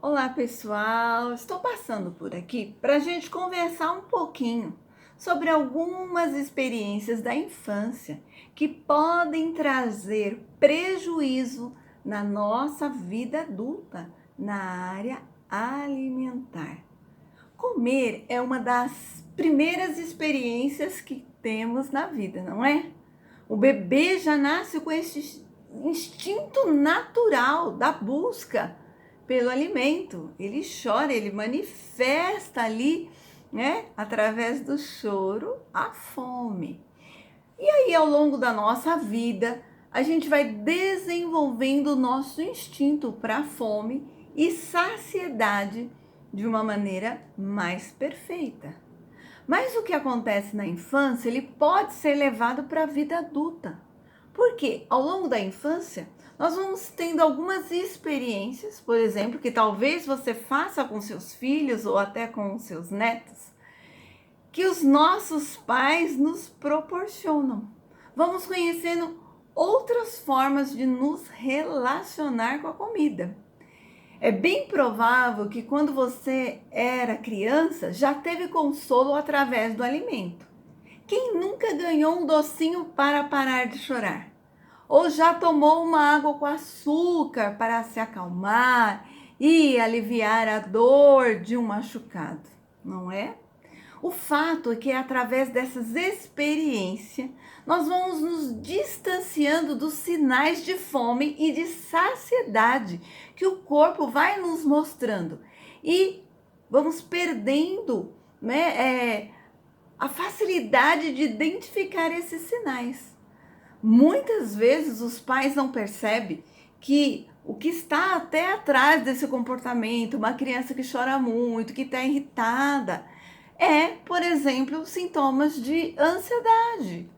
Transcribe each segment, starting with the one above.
Olá, pessoal! Estou passando por aqui para a gente conversar um pouquinho sobre algumas experiências da infância que podem trazer prejuízo na nossa vida adulta na área alimentar. Comer é uma das primeiras experiências que temos na vida, não é? O bebê já nasce com esse instinto natural da busca pelo alimento. Ele chora, ele manifesta ali, né, através do choro, a fome. E aí, ao longo da nossa vida, a gente vai desenvolvendo o nosso instinto para fome e saciedade de uma maneira mais perfeita. Mas o que acontece na infância, ele pode ser levado para a vida adulta. Porque ao longo da infância, nós vamos tendo algumas experiências, por exemplo, que talvez você faça com seus filhos ou até com os seus netos, que os nossos pais nos proporcionam. Vamos conhecendo outras formas de nos relacionar com a comida. É bem provável que quando você era criança, já teve consolo através do alimento. Quem nunca ganhou um docinho para parar de chorar? Ou já tomou uma água com açúcar para se acalmar e aliviar a dor de um machucado, não é? O fato é que através dessas experiências, nós vamos nos distanciando dos sinais de fome e de saciedade que o corpo vai nos mostrando. E vamos perdendo, a facilidade de identificar esses sinais. Muitas vezes os pais não percebem que o que está até atrás desse comportamento, uma criança que chora muito, que está irritada, é, por exemplo, sintomas de ansiedade.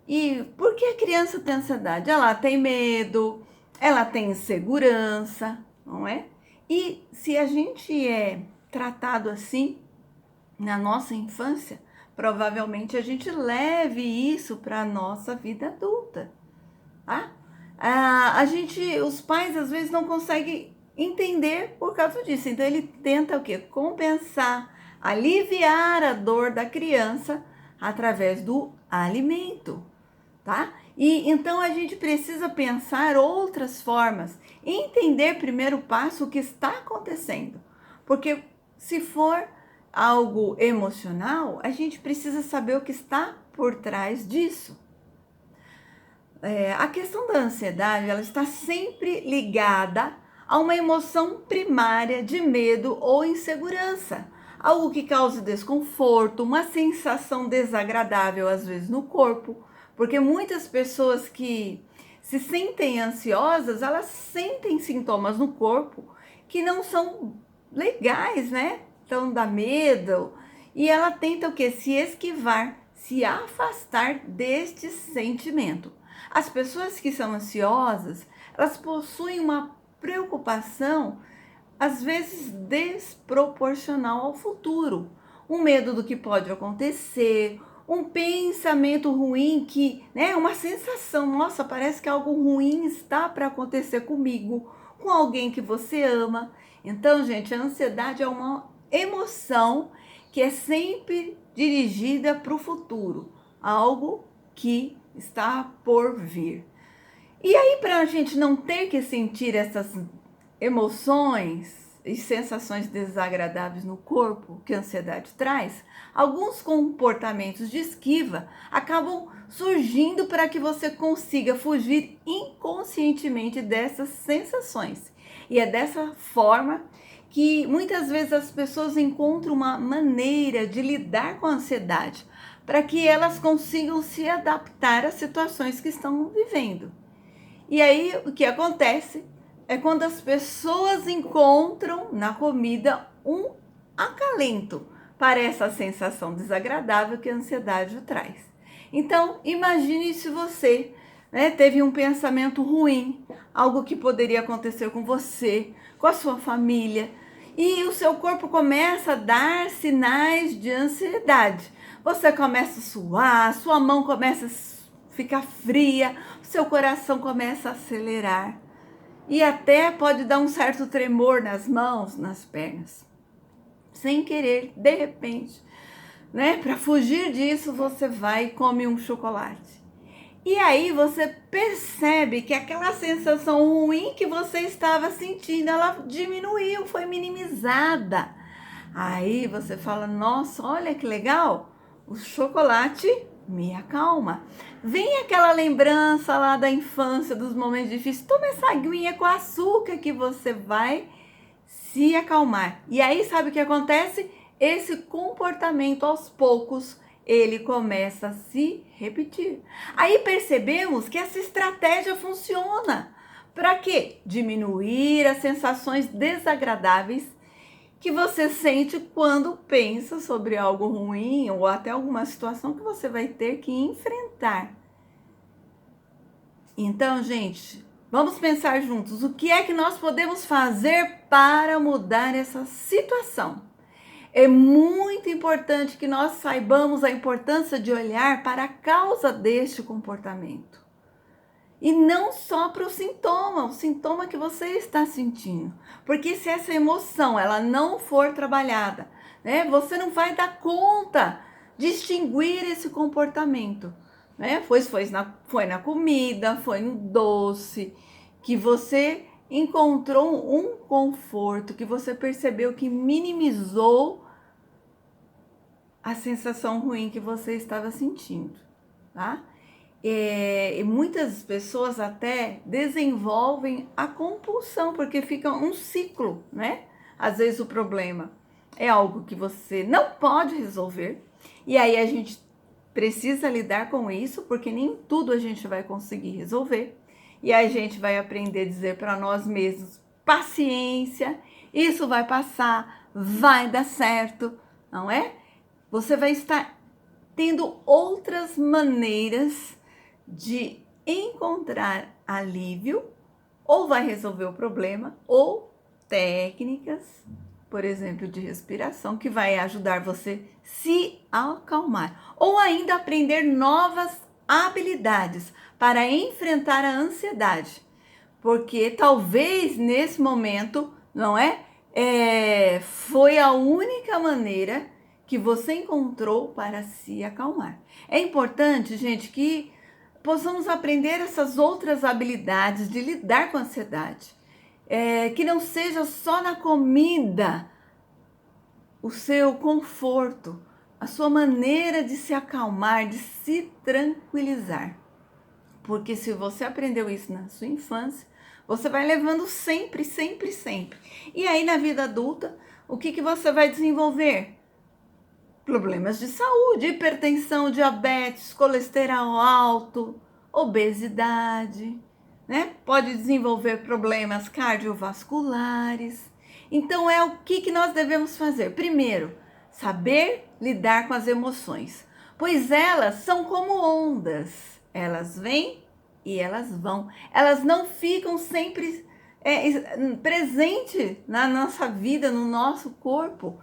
E por que a criança tem ansiedade? Ela tem medo, ela tem insegurança, não é? E se a gente é tratado assim na nossa infância, provavelmente a gente leve isso para a nossa vida adulta, tá? Os pais às vezes não conseguem entender por causa disso. Então ele tenta o quê? Compensar, aliviar a dor da criança através do alimento, tá? E então a gente precisa pensar outras formas, entender primeiro passo o que está acontecendo, porque se for algo emocional, a gente precisa saber o que está por trás disso. A questão da ansiedade, ela está sempre ligada a uma emoção primária de medo ou insegurança, algo que cause desconforto, uma sensação desagradável às vezes no corpo, porque muitas pessoas que se sentem ansiosas, elas sentem sintomas no corpo que não são legais, né? Então dá medo e ela tenta o quê? Se esquivar, se afastar deste sentimento. As pessoas que são ansiosas, elas possuem uma preocupação, às vezes desproporcional ao futuro. Um medo do que pode acontecer, um pensamento ruim uma sensação, nossa, parece que algo ruim está para acontecer comigo, com alguém que você ama. Então, gente, a ansiedade é uma emoção que é sempre dirigida para o futuro, algo que está por vir. E aí, para a gente não ter que sentir essas emoções e sensações desagradáveis no corpo que a ansiedade traz, alguns comportamentos de esquiva acabam surgindo para que você consiga fugir inconscientemente dessas sensações. E é dessa forma que muitas vezes as pessoas encontram uma maneira de lidar com a ansiedade, para que elas consigam se adaptar às situações que estão vivendo. E aí o que acontece é quando as pessoas encontram na comida um acalento para essa sensação desagradável que a ansiedade traz. Então, imagine se você teve um pensamento ruim, algo que poderia acontecer com você, com a sua família, e o seu corpo começa a dar sinais de ansiedade. Você começa a suar, sua mão começa a ficar fria, o seu coração começa a acelerar. e até pode dar um certo tremor nas mãos, nas pernas. Sem querer, de repente, né? Para fugir disso, você vai e come um chocolate. E aí você percebe que aquela sensação ruim que você estava sentindo, ela diminuiu, foi minimizada. Aí você fala, nossa, olha que legal, o chocolate me acalma. Vem aquela lembrança lá da infância, dos momentos difíceis, toma essa aguinha com açúcar que você vai se acalmar. E aí sabe o que acontece? Esse comportamento aos poucos ele começa a se repetir. Aí percebemos que essa estratégia funciona. Para quê? Diminuir as sensações desagradáveis que você sente quando pensa sobre algo ruim ou até alguma situação que você vai ter que enfrentar. Então, gente, vamos pensar juntos o que é que nós podemos fazer para mudar essa situação. É muito importante que nós saibamos a importância de olhar para a causa deste comportamento. E não só para o sintoma que você está sentindo. Porque se essa emoção ela não for trabalhada, né, você não vai dar conta de distinguir esse comportamento. Né? Foi na comida, foi no doce, que você encontrou um conforto, que você percebeu que minimizou a sensação ruim que você estava sentindo, tá? E muitas pessoas até desenvolvem a compulsão, porque fica um ciclo, né? Às vezes o problema é algo que você não pode resolver, e aí a gente precisa lidar com isso, porque nem tudo a gente vai conseguir resolver. E aí a gente vai aprender a dizer para nós mesmos, paciência, isso vai passar, vai dar certo, não é? Você vai estar tendo outras maneiras de encontrar alívio, ou vai resolver o problema, ou técnicas, por exemplo, de respiração, que vai ajudar você se acalmar, ou ainda aprender novas habilidades para enfrentar a ansiedade, porque talvez nesse momento, não é? Foi a única maneira que você encontrou para se acalmar. É importante, gente, que possamos aprender essas outras habilidades de lidar com a ansiedade. Que não seja só na comida o seu conforto, a sua maneira de se acalmar, de se tranquilizar. Porque se você aprendeu isso na sua infância, você vai levando sempre, sempre, sempre. E aí na vida adulta, o que você vai desenvolver? Problemas de saúde, hipertensão, diabetes, colesterol alto, obesidade, né? Pode desenvolver problemas cardiovasculares. Então é o que nós devemos fazer? Primeiro, saber lidar com as emoções, pois elas são como ondas. Elas vêm e elas vão. Elas não ficam sempre presentes na nossa vida, no nosso corpo.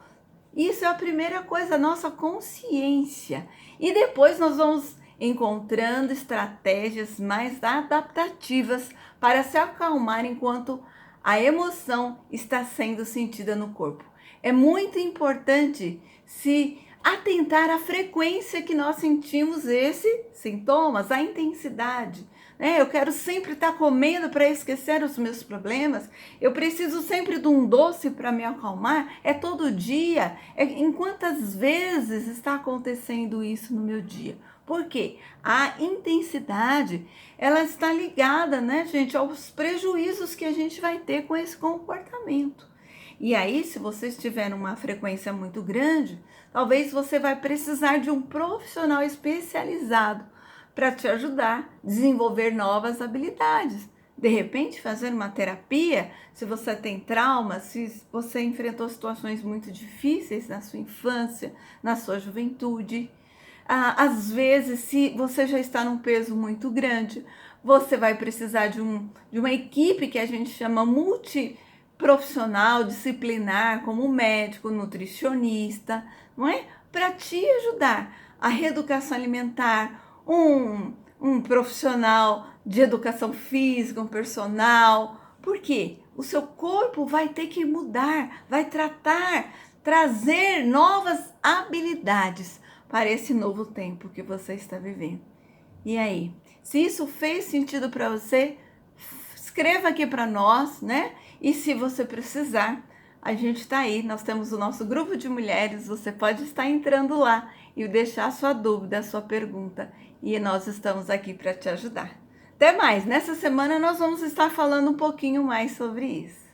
Isso é a primeira coisa, a nossa consciência. E depois nós vamos encontrando estratégias mais adaptativas para se acalmar enquanto a emoção está sendo sentida no corpo. É muito importante se atentar à frequência que nós sentimos esses sintomas, a intensidade. Eu quero sempre estar comendo para esquecer os meus problemas. Eu preciso sempre de um doce para me acalmar. É todo dia. Em quantas vezes está acontecendo isso no meu dia? Por quê? A intensidade, ela está ligada, né, gente, aos prejuízos que a gente vai ter com esse comportamento. E aí, se você estiver numa frequência muito grande, talvez você vai precisar de um profissional especializado para te ajudar a desenvolver novas habilidades. De repente, fazer uma terapia, se você tem trauma, se você enfrentou situações muito difíceis na sua infância, na sua juventude. Às vezes, se você já está num peso muito grande, você vai precisar de uma equipe que a gente chama multiprofissional, disciplinar, como médico, nutricionista, não é? Para te ajudar. A reeducação alimentar, um profissional de educação física, um personal, Porque o seu corpo vai ter que mudar, vai trazer novas habilidades para esse novo tempo que você está vivendo. E aí, se isso fez sentido para você, escreva aqui para nós, né? E se você precisar, a gente está aí, nós temos o nosso grupo de mulheres, você pode estar entrando lá e deixar a sua dúvida, a sua pergunta, e nós estamos aqui para te ajudar. Até mais, nessa semana nós vamos estar falando um pouquinho mais sobre isso.